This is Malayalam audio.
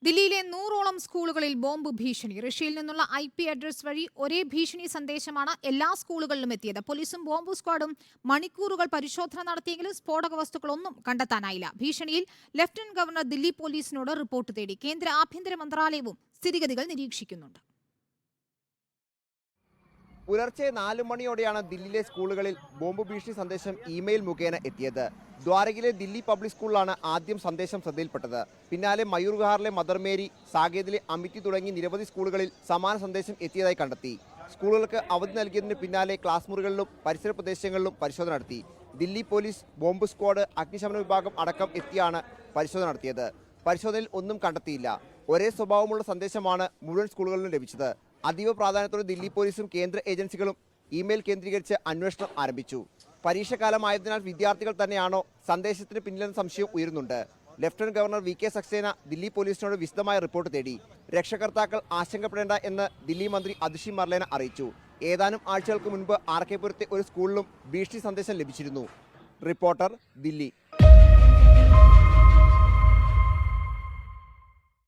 ദില്ലിയിലെ 100ഓളം സ്കൂളുകളിൽ ബോംബ് ഭീഷണി. റഷ്യയിൽ നിന്നുള്ള IP അഡ്രസ് വഴി ഒരേ ഭീഷണി സന്ദേശമാണ് എല്ലാ സ്കൂളുകളിലും എത്തിയത്. പോലീസും ബോംബ് സ്ക്വാഡും മണിക്കൂറുകൾ പരിശോധന നടത്തിയെങ്കിലും സ്ഫോടക വസ്തുക്കളൊന്നും കണ്ടെത്താനായില്ല. ഭീഷണിയിൽ ലഫ്റ്റനന്റ് ഗവർണർ ദില്ലി പോലീസിനോട് റിപ്പോർട്ട് തേടി. കേന്ദ്ര ആഭ്യന്തര മന്ത്രാലയവും സ്ഥിതിഗതികൾ നിരീക്ഷിക്കുന്നുണ്ട്. പുലർച്ചെ 4 മണിയോടെയാണ് ദില്ലിയിലെ സ്കൂളുകളിൽ ബോംബ് ഭീഷണി സന്ദേശം ഇമെയിൽ മുഖേന എത്തിയത്. ദ്വാരകയിലെ ദില്ലി പബ്ലിക് സ്കൂളിലാണ് ആദ്യം സന്ദേശം ശ്രദ്ധയിൽപ്പെട്ടത്. പിന്നാലെ മയൂർ വിഹാറിലെ മദർ മേരി, സാകേതിലെ അമിറ്റി തുടങ്ങി നിരവധി സ്കൂളുകളിൽ സമാന സന്ദേശം എത്തിയതായി കണ്ടെത്തി. സ്കൂളുകൾക്ക് അവധി നൽകിയതിന് പിന്നാലെ ക്ലാസ് മുറികളിലും പരിസര പ്രദേശങ്ങളിലും പരിശോധന നടത്തി. ദില്ലി പോലീസ്, ബോംബ് സ്ക്വാഡ്, അഗ്നിശമന വിഭാഗം അടക്കം എത്തിയാണ് പരിശോധന നടത്തിയത്. പരിശോധനയിൽ ഒന്നും കണ്ടെത്തിയില്ല. ഒരേ സ്വഭാവമുള്ള സന്ദേശമാണ് മുഴുവൻ സ്കൂളുകളിലും ലഭിച്ചത്. അതീവ പ്രാധാന്യത്തോടെ ദില്ലി പോലീസും കേന്ദ്ര ഏജൻസികളും ഇമെയിൽ കേന്ദ്രീകരിച്ച് അന്വേഷണം ആരംഭിച്ചു. പരീക്ഷാകാലമായതിനാൽ വിദ്യാർത്ഥികൾ തന്നെയാണോ സന്ദേശത്തിന് പിന്നിലെന്ന സംശയം ഉയരുന്നുണ്ട്. Lieutenant governor VK Saxena Delhi പോലീസിനോട് വിശദമായ റിപ്പോർട്ട് തേടി. രക്ഷകർത്താക്കൾ ആശങ്കപ്പെടേണ്ട എന്ന് ദില്ലി മന്ത്രി അതിഷി മർലേന അറിയിച്ചു. ഏതാനും ആഴ്ചകൾക്ക് മുൻപ് RK പുരത്തെ ഒരു സ്കൂളിലും ഭീഷണി സന്ദേശം ലഭിച്ചിരുന്നു. റിപ്പോർട്ടർ, ദില്ലി.